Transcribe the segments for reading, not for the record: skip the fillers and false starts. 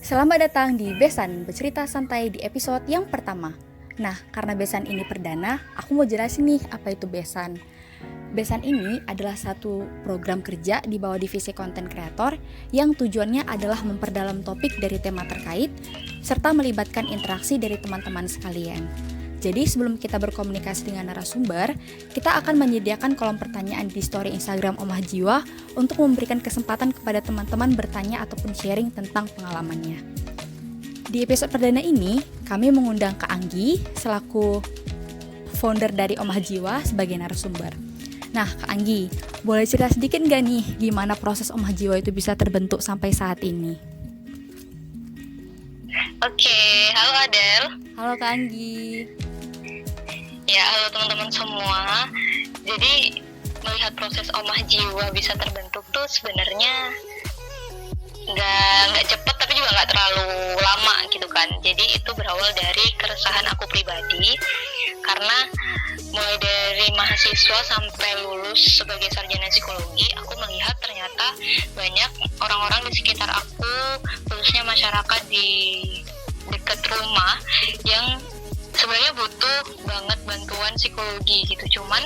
Selamat datang di Besan, bercerita santai di episode yang pertama. Nah, karena Besan ini perdana, aku mau jelasin nih apa itu Besan. Besan ini adalah satu program kerja di bawah divisi konten kreator yang tujuannya adalah memperdalam topik dari tema terkait serta melibatkan interaksi dari teman-teman sekalian. Jadi sebelum kita berkomunikasi dengan narasumber, kita akan menyediakan kolom pertanyaan di story Instagram Omah Jiwa untuk memberikan kesempatan kepada teman-teman bertanya ataupun sharing tentang pengalamannya. Di episode perdana ini, kami mengundang Kak Anggi selaku founder dari Omah Jiwa sebagai narasumber. Nah, Kak Anggi, boleh cerita sedikit nggak nih gimana proses Omah Jiwa itu bisa terbentuk sampai saat ini? Oke, halo Adel. Halo Kak Anggi. Ya, halo teman-teman semua. Jadi melihat proses Omah Jiwa bisa terbentuk tuh sebenarnya nggak cepet tapi juga nggak terlalu lama gitu kan. Jadi itu berawal dari keresahan aku pribadi karena mulai dari mahasiswa sampai lulus sebagai sarjana psikologi, aku melihat ternyata banyak orang-orang di sekitar aku, khususnya masyarakat di dekat rumah yang sebenarnya butuh banget bantuan psikologi gitu, cuman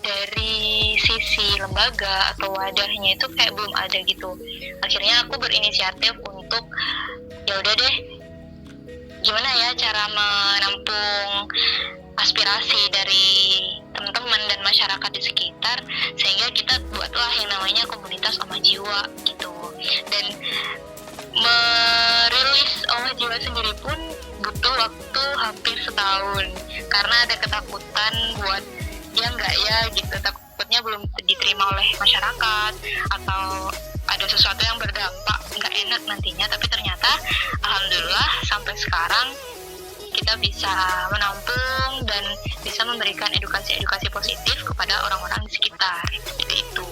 dari sisi lembaga atau wadahnya itu kayak belum ada gitu. Akhirnya aku berinisiatif untuk ya udah deh, gimana ya cara menampung aspirasi dari teman-teman dan masyarakat di sekitar, sehingga kita buatlah yang namanya komunitas Omah Jiwa gitu. Dan merilis Omah Jiwa sendiri pun butuh waktu hampir setahun karena ada ketakutan buat ya enggak ya gitu, takutnya belum diterima oleh masyarakat atau ada sesuatu yang berdampak nggak enak nantinya. Tapi ternyata alhamdulillah sampai sekarang kita bisa menampung dan bisa memberikan edukasi-edukasi positif kepada orang-orang di sekitar seperti itu.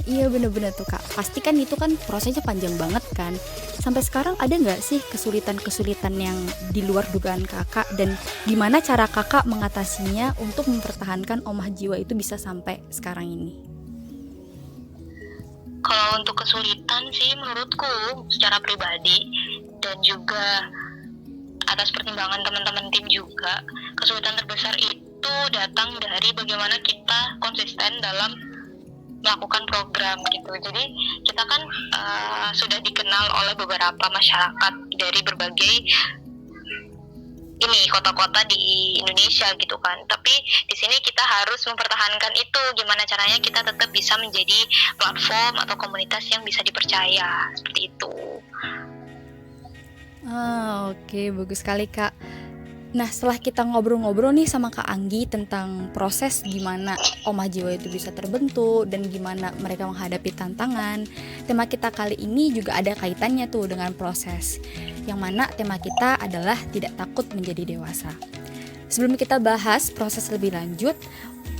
Iya bener-bener tuh Kak, pasti kan itu kan prosesnya panjang banget kan. Sampai sekarang ada nggak sih kesulitan-kesulitan yang di luar dugaan Kakak, dan gimana cara Kakak mengatasinya untuk mempertahankan Omah Jiwa itu bisa sampai sekarang ini? Kalau untuk kesulitan sih menurutku secara pribadi dan juga atas pertimbangan teman-teman tim juga, kesulitan terbesar itu datang dari bagaimana kita konsisten dalam melakukan program gitu. Jadi kita kan sudah dikenal oleh beberapa masyarakat dari berbagai kota-kota di Indonesia gitu kan. Tapi di sini kita harus mempertahankan itu, gimana caranya kita tetap bisa menjadi platform atau komunitas yang bisa dipercaya seperti itu. Oke, bagus sekali Kak. Nah, setelah kita ngobrol-ngobrol nih sama Kak Anggi tentang proses gimana Omah Jiwa itu bisa terbentuk dan gimana mereka menghadapi tantangan, tema kita kali ini juga ada kaitannya tuh dengan proses, yang mana tema kita adalah tidak takut menjadi dewasa. Sebelum kita bahas proses lebih lanjut,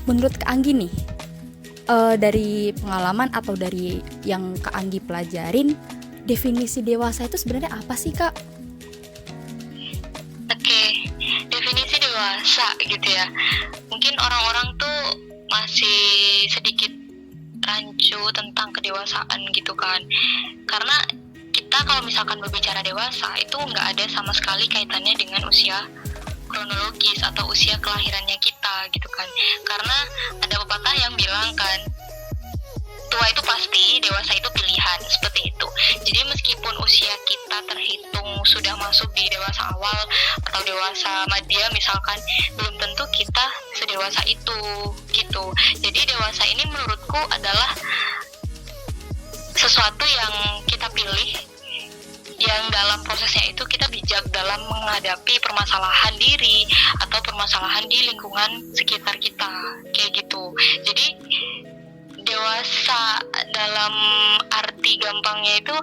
menurut Kak Anggi nih, dari pengalaman atau dari yang Kak Anggi pelajarin, definisi dewasa itu sebenarnya apa sih Kak? Definisi dewasa gitu ya, mungkin orang-orang tuh masih sedikit rancu tentang kedewasaan gitu kan, karena kita kalau misalkan berbicara dewasa itu nggak ada sama sekali kaitannya dengan usia kronologis atau usia kelahirannya kita gitu kan. Karena ada pepatah yang bilang kan, tua itu pasti, dewasa itu pilihan, seperti itu. Jadi meskipun usia kita terhitung sudah masuk di dewasa awal atau dewasa madya misalkan, belum tentu kita sedewasa itu gitu. Jadi dewasa ini menurutku adalah sesuatu yang kita pilih, yang dalam prosesnya itu kita bijak dalam menghadapi permasalahan diri atau permasalahan di lingkungan sekitar kita, kayak gitu. Jadi dewasa dalam arti gampangnya itu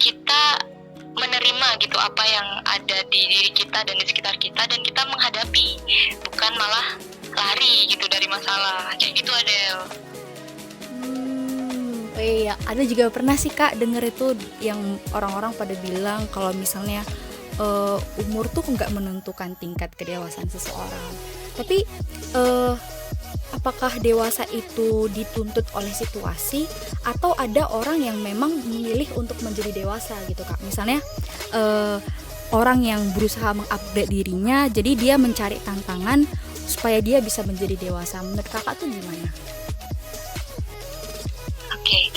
kita menerima gitu apa yang ada di diri kita dan di sekitar kita, dan kita menghadapi, bukan malah lari gitu dari masalah, kayak gitu Adel. Iya, ada juga pernah sih Kak denger itu yang orang-orang pada bilang kalau misalnya umur tuh nggak menentukan tingkat kedewasaan seseorang. Tapi apakah dewasa itu dituntut oleh situasi atau ada orang yang memang memilih untuk menjadi dewasa gitu Kak. Misalnya orang yang berusaha mengupgrade dirinya, jadi dia mencari tantangan supaya dia bisa menjadi dewasa. Menurut Kakak tuh gimana? Oke,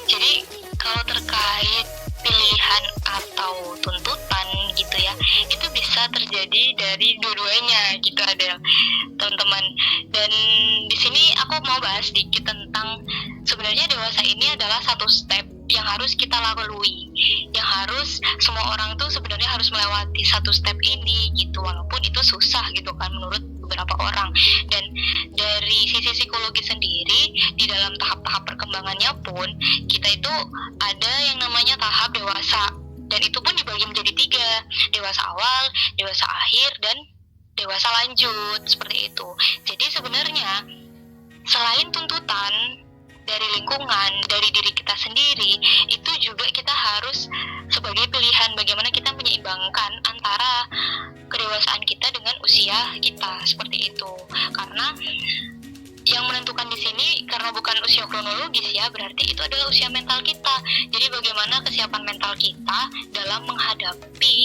jadi kalau terkait pilihan atau tuntutan gitu ya, itu bisa terjadi dari dua-duanya gitu ada teman-teman. Dan di sini aku mau bahas sedikit tentang sebenarnya dewasa ini adalah satu step yang harus kita lalui, yang harus semua orang tuh sebenarnya harus melewati satu step ini gitu, walaupun itu susah gitu kan menurut beberapa orang. Dan dari sisi psikologi sendiri, di dalam tahap-tahap perkembangannya pun kita itu ada yang namanya tahap dewasa, dan itu pun dibagi menjadi 3, dewasa awal, dewasa akhir, dan dewasa lanjut, seperti itu. Jadi sebenarnya selain tuntutan dari lingkungan, dari diri kita sendiri, itu juga kita harus sebagai pilihan bagaimana kita menyeimbangkan antara kedewasaan kita dengan usia kita, seperti itu. Karena yang menentukan di sini karena bukan usia kronologis ya, berarti itu adalah usia mental kita. Jadi bagaimana kesiapan mental kita dalam menghadapi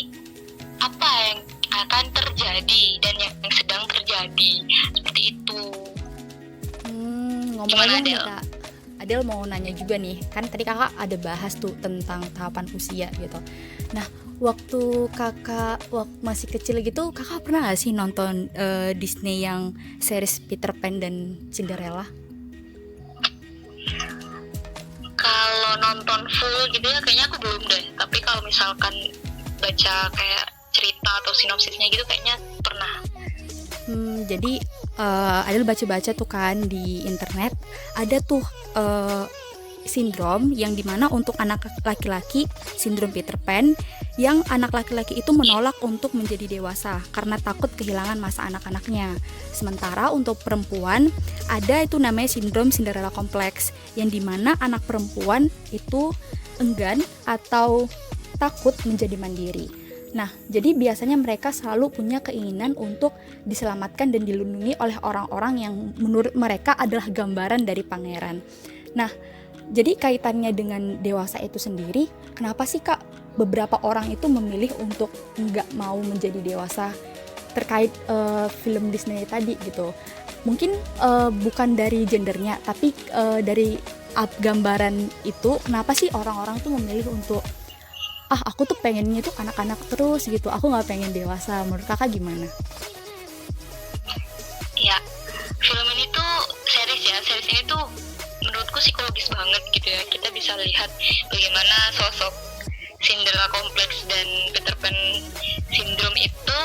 apa yang akan terjadi dan yang sedang terjadi, seperti itu. Ngomong-ngomong nih Kak, Adel mau nanya juga nih, kan tadi Kakak ada bahas tuh tentang tahapan usia gitu. Nah, waktu Kakak masih kecil gitu, Kakak pernah gak sih nonton Disney yang series Peter Pan dan Cinderella? Kalau nonton full gitu ya kayaknya aku belum deh. Tapi kalau misalkan baca kayak cerita atau sinopsisnya gitu kayaknya pernah. Jadi Adel baca-baca tuh kan di internet, ada tuh sindrom yang dimana untuk anak laki-laki, sindrom Peter Pan, yang anak laki-laki itu menolak untuk menjadi dewasa karena takut kehilangan masa anak-anaknya. Sementara untuk perempuan ada itu namanya sindrom Cinderella kompleks, yang dimana anak perempuan itu enggan atau takut menjadi mandiri. Nah, jadi biasanya mereka selalu punya keinginan untuk diselamatkan dan dilindungi oleh orang-orang yang menurut mereka adalah gambaran dari pangeran. Nah, jadi kaitannya dengan dewasa itu sendiri, kenapa sih Kak beberapa orang itu memilih untuk nggak mau menjadi dewasa terkait film Disney tadi gitu? Mungkin bukan dari gendernya, tapi dari gambaran itu, kenapa sih orang-orang tuh memilih untuk aku tuh pengennya tuh anak-anak terus gitu, aku nggak pengen dewasa. Menurut Kakak gimana? Ya, film ini tuh series ini tuh menurutku psikologis banget gitu ya. Kita bisa lihat bagaimana sosok Cinderella kompleks dan Peter Pan syndrome itu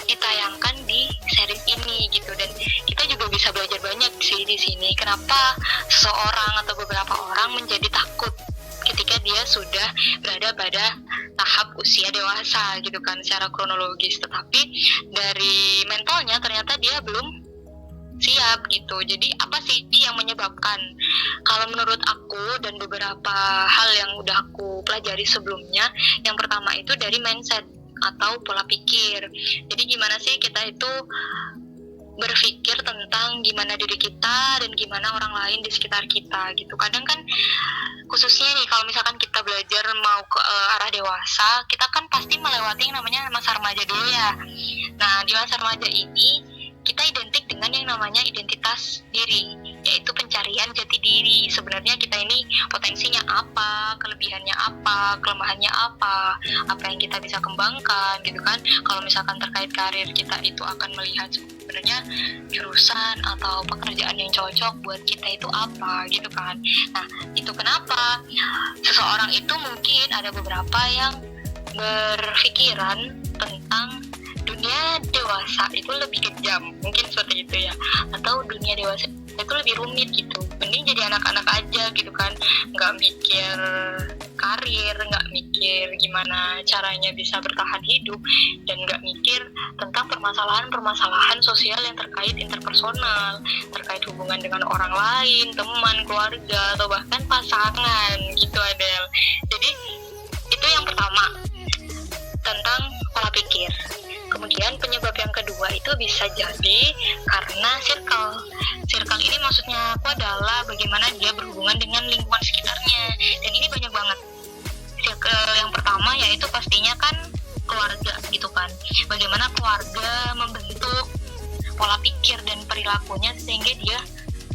ditayangkan di series ini gitu, dan kita juga bisa belajar banyak sih di sini. Kenapa seseorang atau beberapa orang menjadi takut ketika dia sudah berada pada tahap usia dewasa gitu kan secara kronologis, tetapi dari mentalnya ternyata dia belum siap gitu. Jadi apa sih yang menyebabkan? Kalau menurut aku dan beberapa hal yang udah aku pelajari sebelumnya, yang pertama itu dari mindset atau pola pikir. Jadi gimana sih kita itu berpikir tentang gimana diri kita dan gimana orang lain di sekitar kita gitu. Kadang kan khususnya nih kalau misalkan kita belajar mau ke arah dewasa, kita kan pasti melewati yang namanya masa remaja dulu ya. Nah, di masa remaja ini kita identik dengan yang namanya identitas diri, yaitu pencarian jati diri. Sebenarnya kita ini potensinya apa, kelebihannya apa, kelemahannya apa yang kita bisa kembangkan gitu kan. Kalau misalkan terkait karir, kita itu akan melihat sebenarnya jurusan atau pekerjaan yang cocok buat kita itu apa gitu kan. Nah, itu kenapa seseorang itu mungkin ada beberapa yang berpikiran tentang dunia dewasa itu lebih kejam, mungkin seperti itu ya, atau dunia dewasa itu lebih rumit gitu. Mending jadi anak-anak aja gitu kan, nggak mikir karir, nggak mikir gimana caranya bisa bertahan hidup, dan nggak mikir tentang permasalahan sosial yang terkait interpersonal, terkait hubungan dengan orang lain, teman, keluarga, atau bahkan pasangan gitu Adel. Jadi itu yang pertama, tentang pola pikir. Kemudian penyebab yang kedua itu bisa jadi karena circle ini maksudnya aku adalah bagaimana dia berhubungan dengan lingkungan sekitarnya, dan ini banyak banget. Circle yang pertama yaitu pastinya kan keluarga gitu kan, bagaimana keluarga membentuk pola pikir dan perilakunya sehingga dia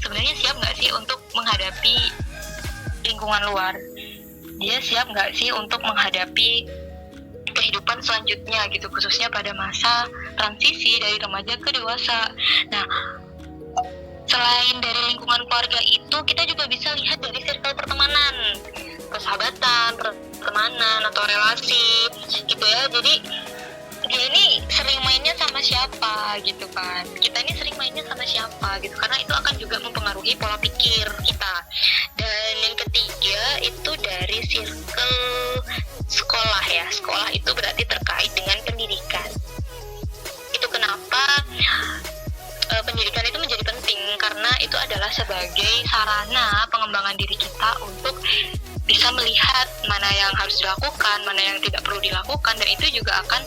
sebenarnya siap nggak sih untuk menghadapi lingkungan luar, dia siap nggak sih untuk menghadapi kehidupan selanjutnya gitu, khususnya pada masa transisi dari remaja ke dewasa. Nah, selain dari lingkungan keluarga itu, kita juga bisa lihat dari circle pertemanan, persahabatan, pertemanan atau relasi gitu ya. Jadi dia ini sering mainnya sama siapa gitu kan, kita ini sering mainnya sama siapa gitu, karena itu akan juga mempengaruhi pola pikir kita. Dan yang ketiga itu dari circle sekolah ya, sekolah itu berarti terkait dengan pendidikan. Itu kenapa pendidikan itu menjadi penting, karena itu adalah sebagai sarana pengembangan diri kita untuk bisa melihat mana yang harus dilakukan, mana yang tidak perlu dilakukan, dan itu juga akan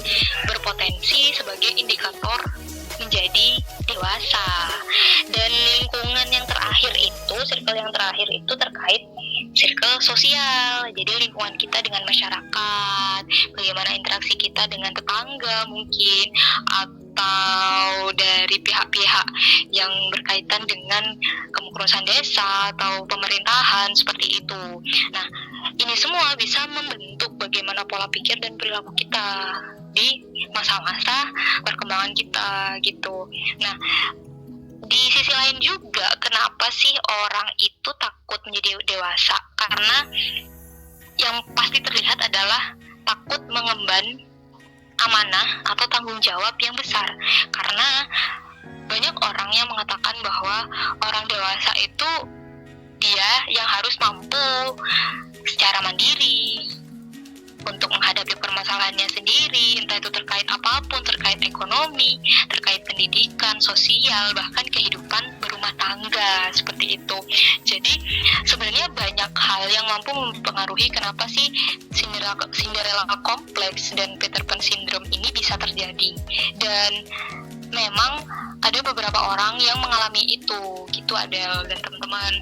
berpotensi sebagai indikator menjadi dewasa. Dan lingkungan yang terakhir itu, circle yang terakhir itu terkait circle sosial. Jadi lingkungan kita dengan masyarakat, bagaimana interaksi kita dengan tetangga mungkin, atau dari pihak-pihak yang berkaitan dengan kepengurusan desa atau pemerintahan seperti itu. Nah, ini semua bisa membentuk bagaimana pola pikir dan perilaku kita di masa-masa perkembangan kita gitu. Nah, di sisi lain juga, kenapa sih orang itu takut menjadi dewasa? Karena yang pasti terlihat adalah takut mengemban amanah atau tanggung jawab yang besar. Karena banyak orang yang mengatakan bahwa orang dewasa itu dia yang harus mampu secara mandiri untuk menghadapi permasalahannya sendiri, entah itu terkait apapun, terkait ekonomi, terkait pendidikan, sosial, bahkan kehidupan berumah tangga, seperti itu. Jadi sebenarnya banyak hal yang mampu mempengaruhi kenapa sih Cinderella kompleks dan Peter Pan syndrome ini bisa terjadi. Dan memang ada beberapa orang yang mengalami itu, gitu Adele dan teman-teman.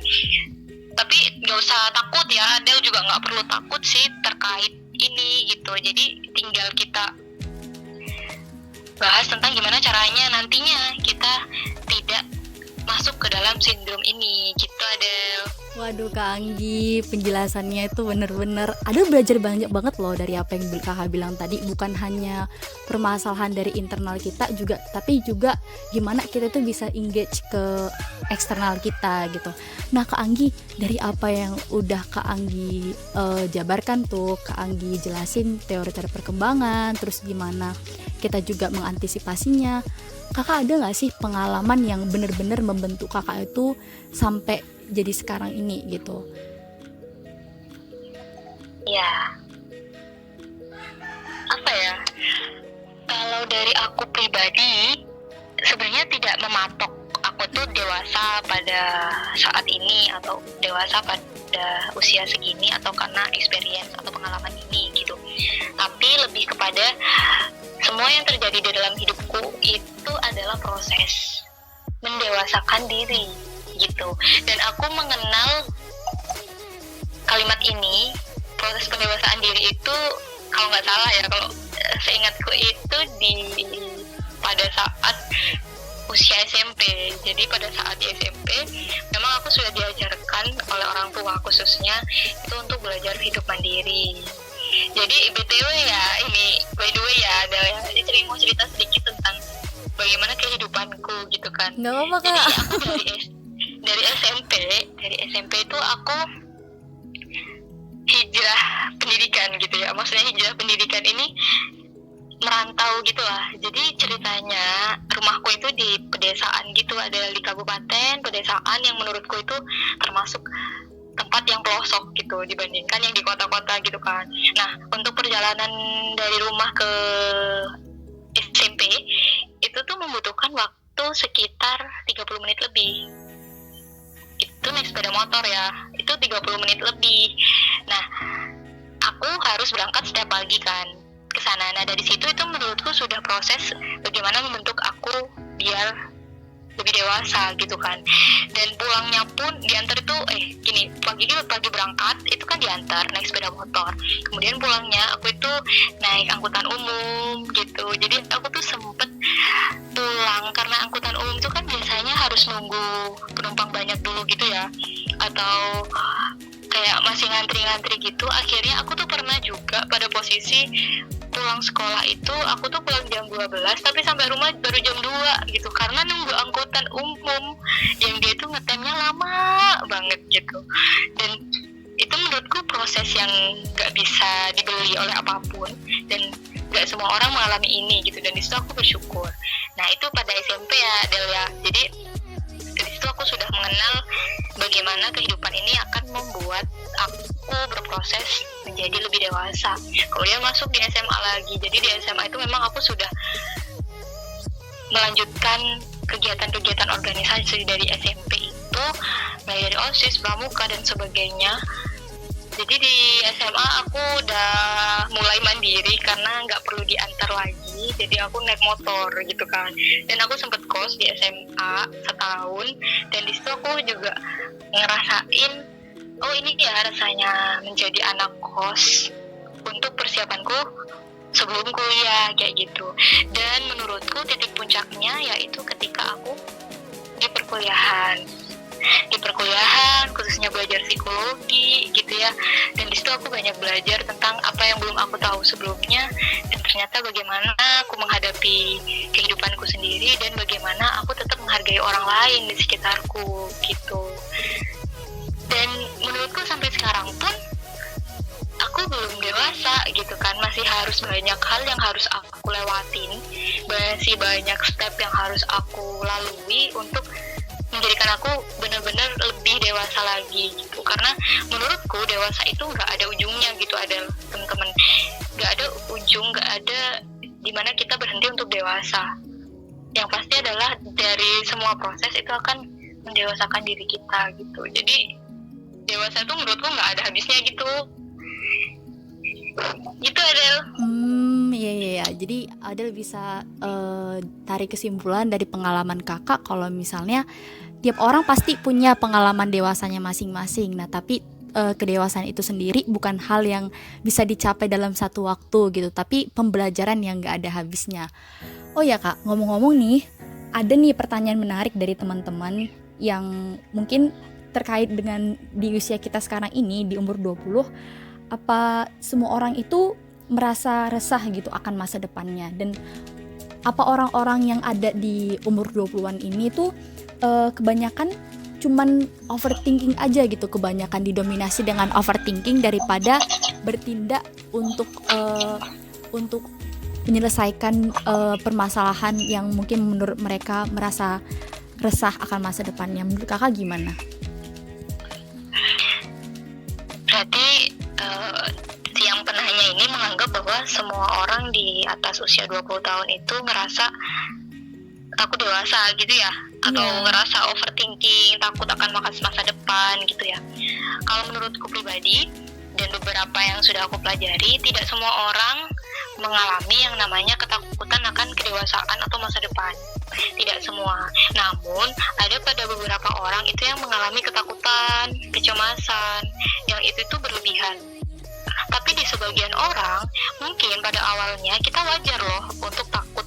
Tapi nggak usah takut ya, Adele juga nggak perlu takut sih terkait ini gitu. Jadi tinggal kita bahas tentang gimana caranya nantinya kita tidak masuk ke dalam sindrom ini, gitu Adele. Waduh Kak Anggi, penjelasannya itu bener-bener ada belajar banyak banget loh dari apa yang Kakak bilang tadi. Bukan hanya permasalahan dari internal kita juga, tapi juga gimana kita tuh bisa engage ke eksternal kita gitu. Nah Kak Anggi, dari apa yang udah Kak Anggi jabarkan tuh, Kak Anggi jelasin teori-teori perkembangan, terus gimana kita juga mengantisipasinya. Kakak ada gak sih pengalaman yang bener-bener membentuk kakak itu sampai jadi sekarang ini gitu? Ya, apa ya, kalau dari aku pribadi sebenarnya tidak mematok aku tuh dewasa pada saat ini atau dewasa pada usia segini atau karena experience atau pengalaman ini gitu. Tapi lebih kepada semua yang terjadi di dalam hidupku itu adalah proses mendewasakan diri gitu. Dan aku mengenal kalimat ini, proses pendewasaan diri itu, kalau nggak salah ya, kalau seingatku itu pada saat usia SMP. Jadi pada saat di SMP memang aku sudah diajarkan oleh orang tua khususnya itu untuk belajar hidup mandiri. Jadi BTW ya, ini by the way ya, ada yang mau cerita sedikit tentang bagaimana kehidupanku gitu kan. Nggak apa-apa Kak. Jadi aku dari SMP itu aku hijrah pendidikan gitu ya. Maksudnya hijrah pendidikan ini merantau gitu lah. Jadi ceritanya rumahku itu di pedesaan gitu, ada di kabupaten pedesaan yang menurutku itu termasuk tempat yang pelosok gitu dibandingkan yang di kota-kota gitu kan. Nah, untuk perjalanan dari rumah ke SMP itu tuh membutuhkan waktu sekitar 30 menit lebih. Itu naik sepeda motor ya, itu 30 menit lebih. Nah, aku harus berangkat setiap pagi kan ke sana. Nah, dari situ itu menurutku sudah proses bagaimana membentuk aku biar lebih dewasa gitu kan. Dan pulangnya pun diantar itu gini, pagi berangkat itu kan diantar naik sepeda motor, kemudian pulangnya aku itu naik angkutan umum gitu. Jadi aku tuh sempet pulang karena angkutan umum itu kan biasanya harus nunggu penumpang banyak dulu gitu ya, atau kayak masih ngantri-ngantri gitu. Akhirnya aku tuh pernah juga pada posisi pulang sekolah itu aku tuh pulang jam 12 tapi sampai rumah baru jam 2 gitu, karena nunggu angkutan umum yang dia tuh ngetemnya lama banget gitu. Dan itu menurutku proses yang gak bisa dibeli oleh apapun, dan gak semua orang mengalami ini gitu, dan disitu aku bersyukur. Nah itu pada SMP ya Delia. Jadi dari situ aku sudah mengenal bagaimana kehidupan ini akan membuat aku berproses menjadi lebih dewasa. Kemudian masuk di SMA lagi. Jadi di SMA itu memang aku sudah melanjutkan kegiatan-kegiatan organisasi dari SMP itu, mulai dari OSIS, pramuka dan sebagainya. Jadi di SMA aku udah mulai mandiri karena nggak perlu diantar lagi, jadi aku naik motor gitu kan. Dan aku sempet kos di SMA setahun, dan di situ aku juga ngerasain, oh ini ya rasanya menjadi anak kos untuk persiapanku sebelum kuliah kayak gitu. Dan menurutku titik puncaknya yaitu ketika aku di perkuliahan khususnya belajar psikologi gitu ya. Dan disitu aku banyak belajar tentang apa yang belum aku tahu sebelumnya, dan ternyata bagaimana aku menghadapi kehidupanku sendiri dan bagaimana aku tetap menghargai orang lain di sekitarku gitu. Dan menurutku sampai sekarang pun aku belum dewasa gitu kan, masih harus banyak hal yang harus aku lewatin, masih banyak step yang harus aku lalui untuk menjadikan aku benar-benar lebih dewasa lagi gitu. Karena menurutku dewasa itu nggak ada ujungnya gitu, ada teman-teman, nggak ada ujung, nggak ada dimana kita berhenti untuk dewasa. Yang pasti adalah dari semua proses itu akan mendewasakan diri kita gitu. Jadi dewasa itu menurutku nggak ada habisnya gitu. Gitu Adel. Iya. Jadi Adel bisa tarik kesimpulan dari pengalaman kakak kalau misalnya tiap orang pasti punya pengalaman dewasanya masing-masing. Nah tapi kedewasaan itu sendiri bukan hal yang bisa dicapai dalam satu waktu gitu, tapi pembelajaran yang gak ada habisnya. Oh ya kak, ngomong-ngomong nih, ada nih pertanyaan menarik dari teman-teman yang mungkin terkait dengan di usia kita sekarang ini di umur 20. Apa semua orang itu merasa resah gitu akan masa depannya, dan apa orang-orang yang ada di umur 20-an ini tuh kebanyakan cuman overthinking aja gitu, kebanyakan didominasi dengan overthinking daripada bertindak untuk menyelesaikan permasalahan yang mungkin menurut mereka merasa resah akan masa depannya. Menurut kakak gimana? Berarti yang penanya ini menganggap bahwa semua orang di atas usia 20 tahun itu ngerasa takut dewasa gitu ya, atau ngerasa overthinking, takut akan masa depan gitu ya. Kalau menurutku pribadi dan beberapa yang sudah aku pelajari, tidak semua orang mengalami yang namanya ketakutan akan kedewasaan atau masa depan. Tidak semua. Namun ada pada beberapa orang itu yang mengalami ketakutan, kecemasan, yang itu tuh berlebihan. Tapi di sebagian orang mungkin pada awalnya kita wajar loh untuk takut,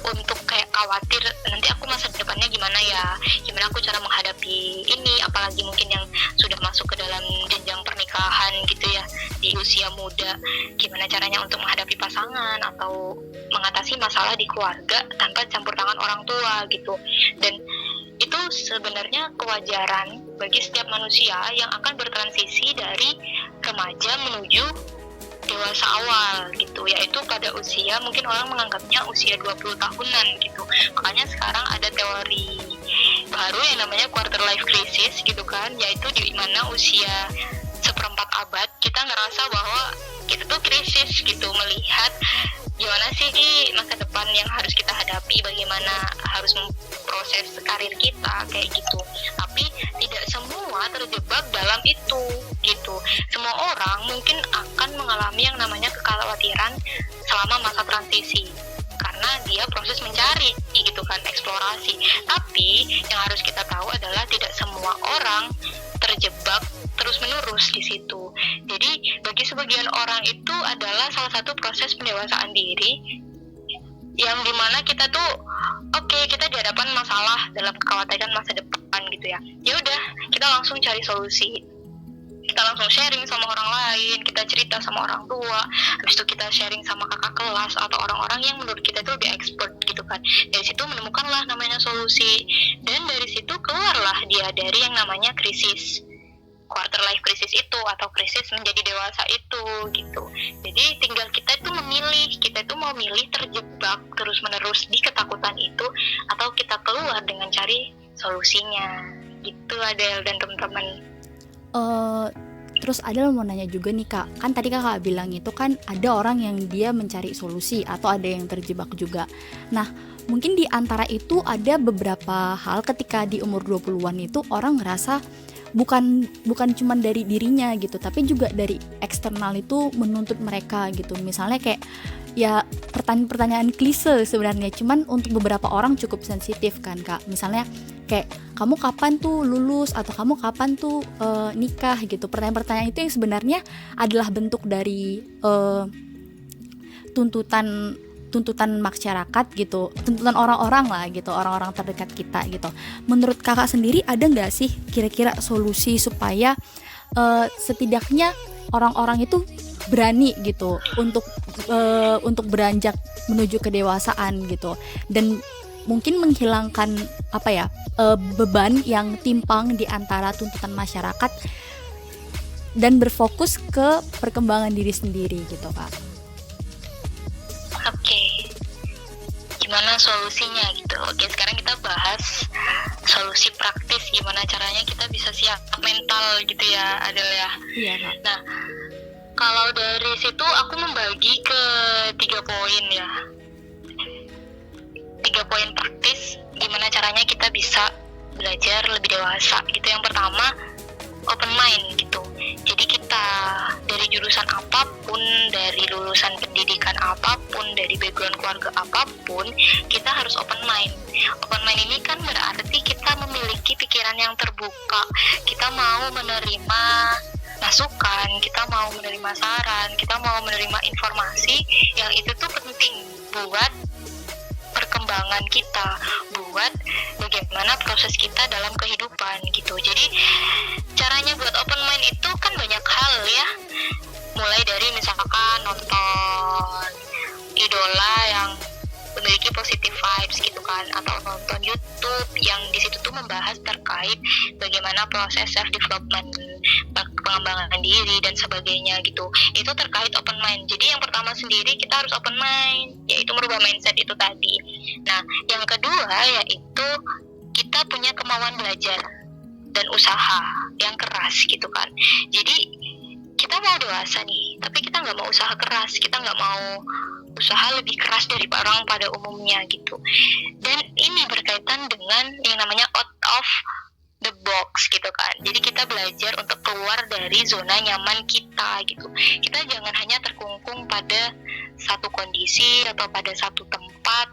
untuk kayak khawatir nanti aku masa depannya gimana ya, gimana aku cara menghadapi ini, apalagi mungkin yang sudah masuk ke dalam jenjang pernikahan gitu ya di usia muda, gimana caranya untuk menghadapi pasangan atau mengatasi masalah di keluarga tanpa campur tangan orang tua gitu. Dan itu sebenarnya kewajaran bagi setiap manusia yang akan bertransisi dari remaja menuju dewasa awal gitu, yaitu pada usia mungkin orang menganggapnya usia 20 tahunan gitu. Makanya sekarang ada teori baru yang namanya quarter life crisis gitu kan, yaitu di mana usia seperempat abad kita ngerasa bahwa kita tuh krisis gitu, melihat gimana sih masa depan yang harus kita hadapi, bagaimana harus memproses karir kita kayak gitu. Tapi tidak semua terjebak dalam itu gitu. Semua orang mungkin akan mengalami yang namanya kekhawatiran selama masa transisi, karena karena dia proses mencari gitu kan, eksplorasi. Tapi yang harus kita tahu adalah tidak semua orang terjebak terus-menerus di situ. Jadi bagi sebagian orang itu adalah salah satu proses pendewasaan diri yang dimana kita tuh kita di hadapan masalah dalam kekhawatiran masa depan gitu ya. Ya udah, kita langsung cari solusi. Kita langsung sharing sama orang lain, kita cerita sama orang tua, habis itu kita sharing sama kakak kelas atau orang-orang yang menurut kita itu lebih expert gitu kan. Dari situ menemukanlah namanya solusi, dan dari situ keluarlah dia dari yang namanya krisis quarter life crisis itu, atau krisis menjadi dewasa itu gitu. Jadi tinggal kita itu memilih, kita itu mau milih terjebak terus-menerus di ketakutan itu, atau kita keluar dengan cari solusinya gitu, Adel dan teman-teman. Terus Adel mau nanya juga nih Kak, kan tadi Kakak bilang itu kan ada orang yang dia mencari solusi atau ada yang terjebak juga. Nah, mungkin di antara itu ada beberapa hal ketika di umur 20-an itu orang ngerasa bukan cuma dari dirinya gitu, tapi juga dari eksternal itu menuntut mereka gitu. Misalnya kayak ya pertanyaan klise sebenarnya, cuman untuk beberapa orang cukup sensitif kan Kak. Misalnya kayak kamu kapan tuh lulus, atau kamu kapan tuh nikah gitu. Pertanyaan-pertanyaan itu yang sebenarnya adalah bentuk dari tuntutan masyarakat gitu, tuntutan orang-orang lah gitu, orang-orang terdekat kita gitu. Menurut Kakak sendiri ada nggak sih kira-kira solusi supaya setidaknya orang-orang itu berani gitu untuk beranjak menuju kedewasaan gitu, dan mungkin menghilangkan beban yang timpang di antara tuntutan masyarakat dan berfokus ke perkembangan diri sendiri gitu Kak. Gimana solusinya gitu. Oke, sekarang kita bahas solusi praktis, gimana caranya kita bisa siap mental gitu ya, Adel ya. Iya Kak. Nah, kalau dari situ aku membagi ke 3 poin ya. 3 poin praktis gimana caranya kita bisa belajar lebih dewasa gitu. Yang pertama, open mind gitu. Jadi kita dari jurusan apapun, dari lulusan pendidikan apapun, dari background keluarga apapun, kita harus open mind. Open mind ini kan berarti kita memiliki pikiran yang terbuka. Kita mau menerima masukan, kita mau menerima saran, kita mau menerima informasi yang itu tuh penting buat perkembangan kita, buat bagaimana proses kita dalam kehidupan gitu. Jadi caranya buat open mind itu kan banyak hal ya, mulai dari misalkan nonton idola yang memiliki positive vibes gitu kan, atau nonton YouTube yang di situ tuh membahas terkait bagaimana proses self development, pengembangan diri dan sebagainya gitu. Itu terkait open mind. Jadi yang pertama sendiri kita harus open mind, yaitu merubah mindset itu tadi. Nah, yang kedua yaitu kita punya kemauan belajar dan usaha yang keras gitu kan. Jadi kita mau dewasa nih, tapi kita nggak mau usaha keras, kita nggak mau usaha lebih keras dari orang pada umumnya gitu. Dan ini berkaitan dengan yang namanya out of the box gitu kan. Jadi kita belajar untuk keluar dari zona nyaman kita gitu. Kita jangan hanya terkungkung pada satu kondisi atau pada satu tempat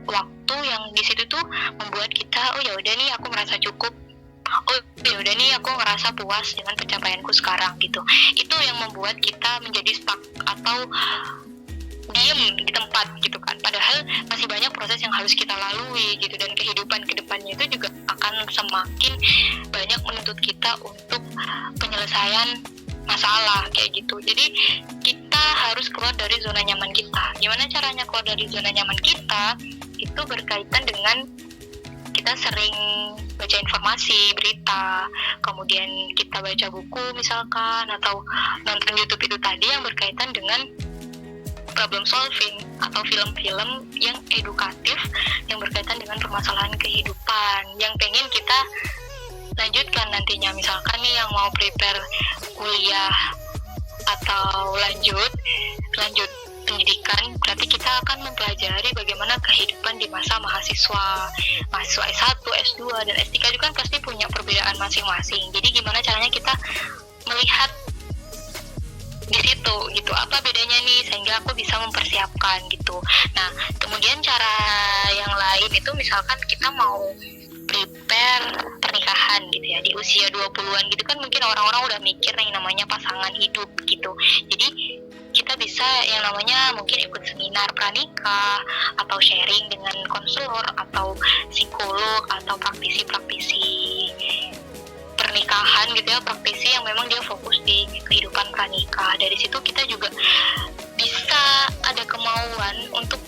waktu yang di situ tuh membuat kita ya udah nih aku merasa cukup, ya udah nih aku ngerasa puas dengan pencapaianku sekarang gitu. Itu yang membuat kita menjadi stuck atau diem di tempat gitu kan. Padahal masih banyak proses yang harus kita lalui gitu, dan kehidupan kedepannya itu juga akan semakin banyak menuntut kita untuk penyelesaian masalah kayak gitu. Jadi kita harus keluar dari zona nyaman kita. Gimana caranya keluar dari zona nyaman kita? Itu berkaitan dengan kita sering baca informasi, berita, kemudian kita baca buku misalkan, atau nonton YouTube itu tadi yang berkaitan dengan problem solving, atau film-film yang edukatif yang berkaitan dengan permasalahan kehidupan yang pengen kita lanjutkan nantinya. Misalkan nih yang mau prepare kuliah atau lanjut pendidikan, berarti kita akan mempelajari bagaimana kehidupan di masa mahasiswa S1, S2, dan S3 juga kan pasti punya perbedaan masing-masing. Jadi gimana caranya kita melihat di situ gitu, apa bedanya nih, sehingga biar aku bisa mempersiapkan gitu. Nah, kemudian cara yang lain itu misalkan kita mau prepare pernikahan gitu ya di usia 20-an gitu kan, mungkin orang-orang udah mikir yang namanya pasangan hidup gitu. Jadi kita bisa yang namanya mungkin ikut seminar pranikah atau sharing dengan konselor atau psikolog atau praktisi-praktisi pernikahan gitu ya, praktisi yang memang dia fokus di kehidupan pranikah. Dari situ kita juga bisa ada kemauan untuk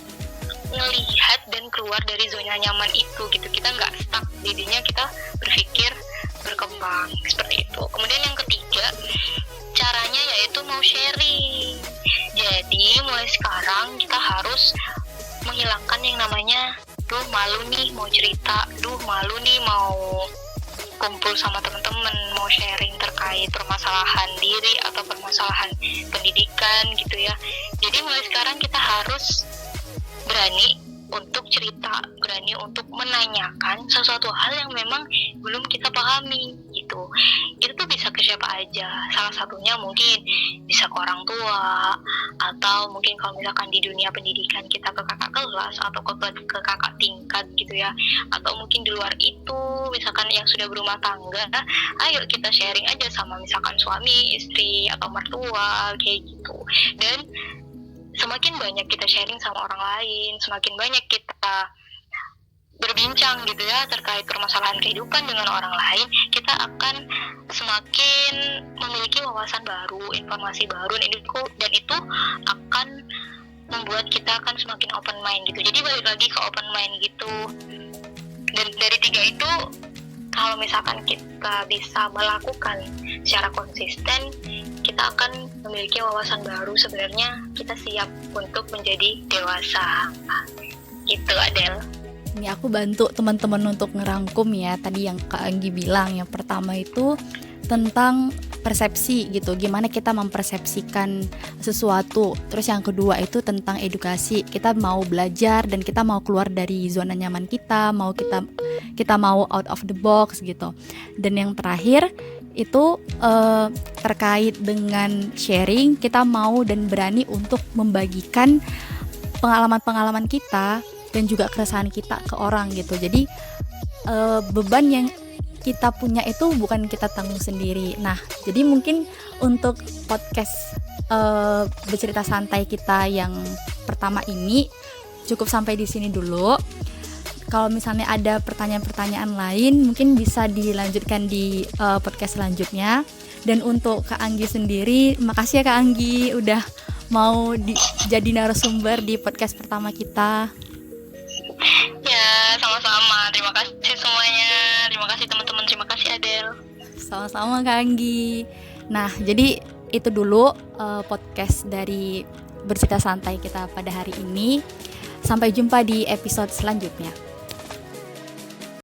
ngelihat dan keluar dari zona nyaman itu gitu. Kita nggak stuck, jadinya kita berpikir berkembang seperti itu. Kemudian yang ketiga, caranya yaitu mau sharing. Jadi mulai sekarang kita harus menghilangkan yang namanya duh malu nih mau cerita, duh malu nih mau kumpul sama teman-teman, mau sharing terkait permasalahan diri atau permasalahan pendidikan gitu ya. Jadi mulai sekarang kita harus berani untuk cerita, berani untuk menanyakan sesuatu hal yang memang belum kita pahami gitu. Itu tuh bisa ke siapa aja. Salah satunya mungkin bisa ke orang tua, atau mungkin kalau misalkan di dunia pendidikan kita ke kakak kelas atau ke kakak tingkat gitu ya. Atau mungkin di luar itu, misalkan yang sudah berumah tangga, ayo kita sharing aja sama misalkan suami, istri, atau mertua kayak gitu. Dan semakin banyak kita sharing sama orang lain, semakin banyak kita berbincang gitu ya terkait permasalahan kehidupan dengan orang lain, kita akan semakin memiliki wawasan baru, informasi baru, dan itu akan membuat kita akan semakin open mind gitu. Jadi balik lagi ke open mind gitu. Dan dari tiga itu, kalau misalkan kita bisa melakukan secara konsisten, kita akan memiliki wawasan baru. Sebenarnya kita siap untuk menjadi dewasa gitu, Adel. Ini aku bantu teman-teman untuk ngerangkum ya, tadi yang Kak Anggi bilang. Yang pertama itu tentang persepsi gitu, gimana kita mempersepsikan sesuatu. Terus yang kedua itu tentang edukasi, kita mau belajar dan kita mau keluar dari zona nyaman kita, kita mau out of the box gitu. Dan yang terakhir itu terkait dengan sharing, kita mau dan berani untuk membagikan pengalaman-pengalaman kita dan juga keresahan kita ke orang gitu. Jadi beban yang kita punya itu bukan kita tanggung sendiri. Nah, jadi mungkin untuk podcast bercerita santai kita yang pertama ini cukup sampai di sini dulu. Kalau misalnya ada pertanyaan-pertanyaan lain, mungkin bisa dilanjutkan di podcast selanjutnya. Dan untuk Kak Anggi sendiri, makasih ya Kak Anggi udah mau jadi narasumber di podcast pertama kita. Ya, sama-sama. Terima kasih semuanya. Terima kasih teman-teman. Terima kasih Adel. Sama-sama Kak Anggi. Nah, jadi itu dulu podcast dari bercerita santai kita pada hari ini. Sampai jumpa di episode selanjutnya.